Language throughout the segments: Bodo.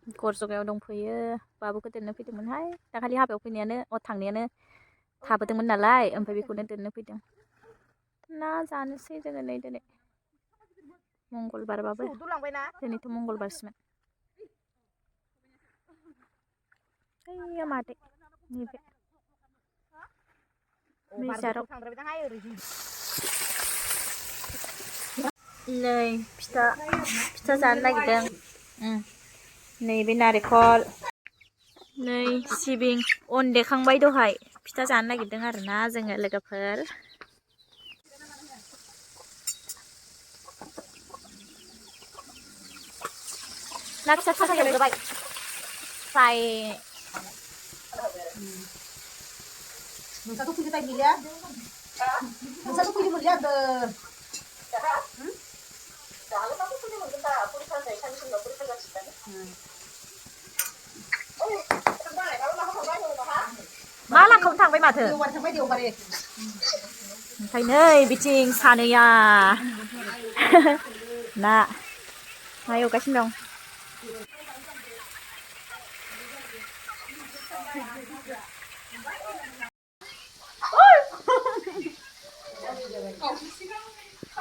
गरजगायाव दंफैयो बाबुखौ दोननो फैदोंमोनहाय दाखालि हाबायाव फैनायानो थांनायानो थाबोदोंमोन नालाय ओमफ्राय बेखौनो दोननो फैदों ना जानोसै जोङो नै दिनै मंगलबारबाबो दिनैथ' मंगलबारसोमोन ओइयो मादै नैबे नै फिथा जानो नागिरदों नैबे नारेंखल नै सिबिं अन देखांबाय दहाय फिथा जानो नागिरदों आरोना जोङो लोगोफोर ना फिसा फिसा एवग्रोबाय फ्राय नोंसाथ' फैनो टाइम गैलिया नोंसाथ' फैनो मोनलिया होनदों मा लांखावनो थांबाय माथो देवबारे ओमफ्राय नै बिथिं सानैया ना एवगासिनो दं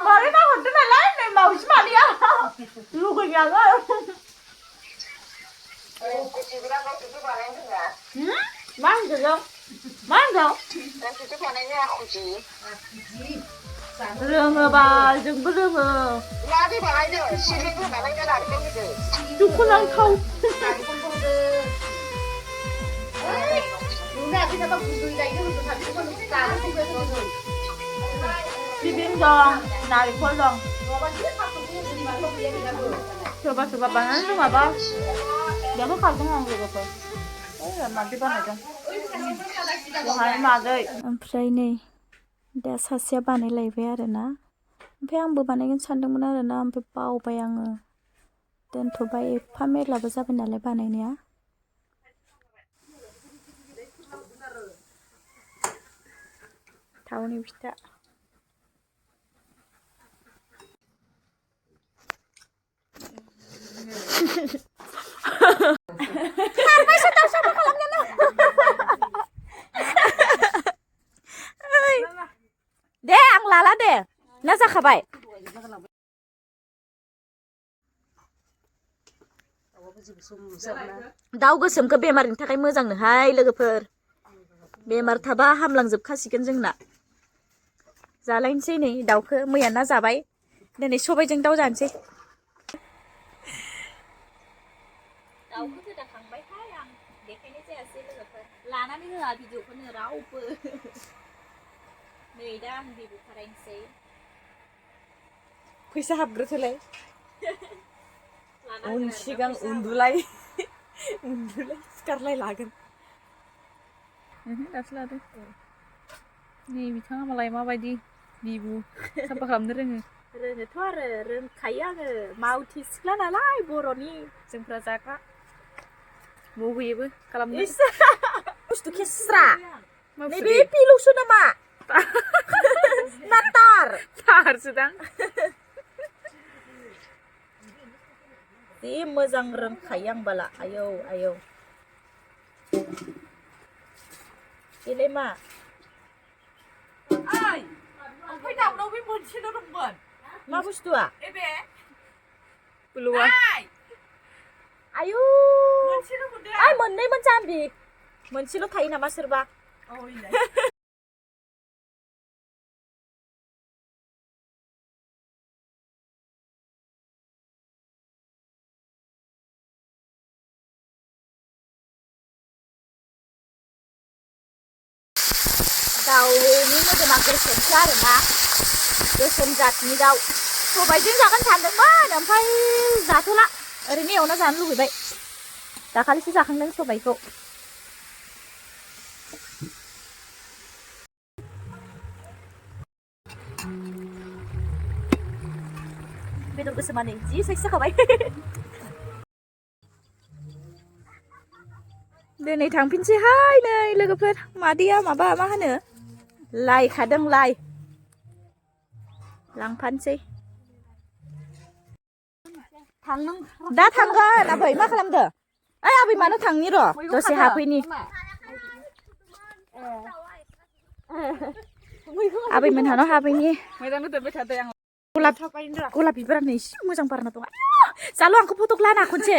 मारै नाहरदों नालाय नै मावजि मानैया लुगैयाङो मा होनदों मा होनदों रोङोबा जोंबो रोङो दुखुनांथाव सिबिं दं नारेंखल दं सोरबा सोरबा बानायनो रोङाबा बेयाव होखादों आं लोगोफोर मादै बानायदों दहाय मादै ओमफ्राय नै दा सासेया बानायलायबाय आरोना ओमफ्राय आंबो बानायगोन सानदोंमोन आरोना ओमफ्राय बावबाय आङो दोनथ'बाय एफा मेरलाबो जाबाय नालाय बानायनाया थावनि फिथा खारबायसो दाउसा मा खालामनो दे आं लाला दे ना जाखाबाय दाउ गोसोमखौ बेमारनि थाखाय मोजांनोहाय लोगोफोर बेमार थाबा हामलांजोबखासिगोन जोंना जालायनोसै नै दाउखौ मैया ना जाबाय दिनै सबायजों दाउ जानोसै दाउखौ गोदाखांबायहाय आं देखायनाय जायासै लोगोफोर लानानै होआ भिडिअखौनो रावबो नै दा आं भिडिअ खालायनोसै फैसा हाबग्रोथोलाय उन सिगां उन्दुलाय सिखारलाय लागोन दासो लादों नै बिथाङा मालाय माबायदि बिबु साफा खालामनो रोङोथ' आरो रोंखायो आङो मावथि सिख्ला नालाय बर'नि जोंफ्रा जाग्रा मुगैयोबो खालामनो बुस्थु खेस्रा नैबे पिलौसो नामा ना तारसोदां जि मोजां रोंखायो आं बाला आयौ आयौ बेलाय मा ओमफ्राय दाउनाव बे मोनसेल' दंमोन मा बुस्थुआ बे बुलुआ आयु मोनसेल' मोनदों आइ मोननैमोन जाम्बि मोनसेल' थायो नामा सोरबा दाउनि मोदोमा गोसोमसो आरोना गोसोम जातनि दाउ सबायजों जागोन सानदोंमोन ओमफ्राय जाथ'ला ओरैनो एवना जानो लुबैबाय दाखालिसो जाखांदों सबायखौ बेदर गोसोमा नै जि साइज जाखाबाय दिनै थांफिनसैहाय नै लोगोफोर मादैया माबा मा होनो लाइ खादों लाइ लांफानोसै दा थांगोन आबै मा खालामदो ओइ आबै मानो थांनि र' दसे हाफैनि आबै मोनहानाव हाफैनि मोजां दोनबाय थादों आं गलाप बिबारानो एसे मोजां बारना दं जाल' आंखौ फटक लाना खनसे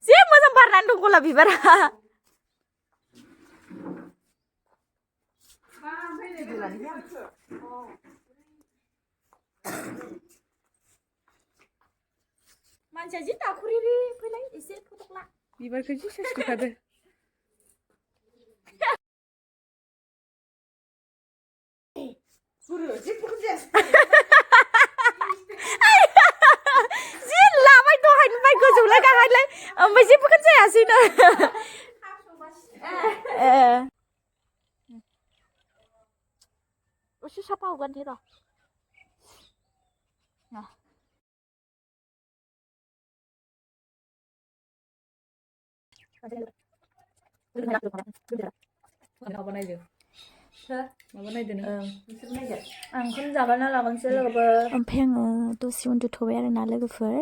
जे मोजां बारनानै दं गलाप बिबारा मानसिया जि दाखुरिरि फैलाय एसे फटक ला बिबारखौ जि सायख'खादो जि लाबाय दहायनिफ्राय गोजौलाय गाहायलाय ओमफ्राय जेबोखौनो जायासैनो एसे साफा हगारनि र' माबा नायदो माबा नायदो नों नोंसोर नायदो आं ओंखाम जागारना लागांसै लोगोफोर ओमफ्राय आङो दसे उन्दुथ'बाय आरोना लोगोफोर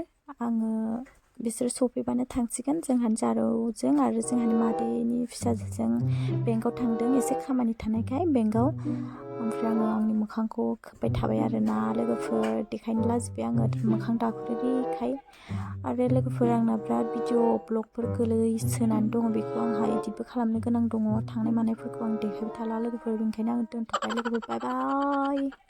आङो बिसोर सफैबानो थांसिगोन जोंहानि जारौजों आरो जोंहानि मादैनि फिसाजोजों बेंकआव थांदों एसे खामानि थानायखाय बेंकआव ओमफ्राय आङो आंनि मोखांखौ खोब्बाय थाबाय आरोना लोगोफोर देखायनो लाजिबाय आङो मोखां दाखुरिखाय आरो लोगोफोर आंना बिराद भिडिअ ब्लगफोर गोलैसोनानै दङ बेखौ आंहा एडिटबो खालामनो गोनां दङ थांनाय मानायफोरखौ आं देखायबाय थाला लोगोफोर बेनिखायनो आङो दोनथ'बाय लोगोफोर बाय बाय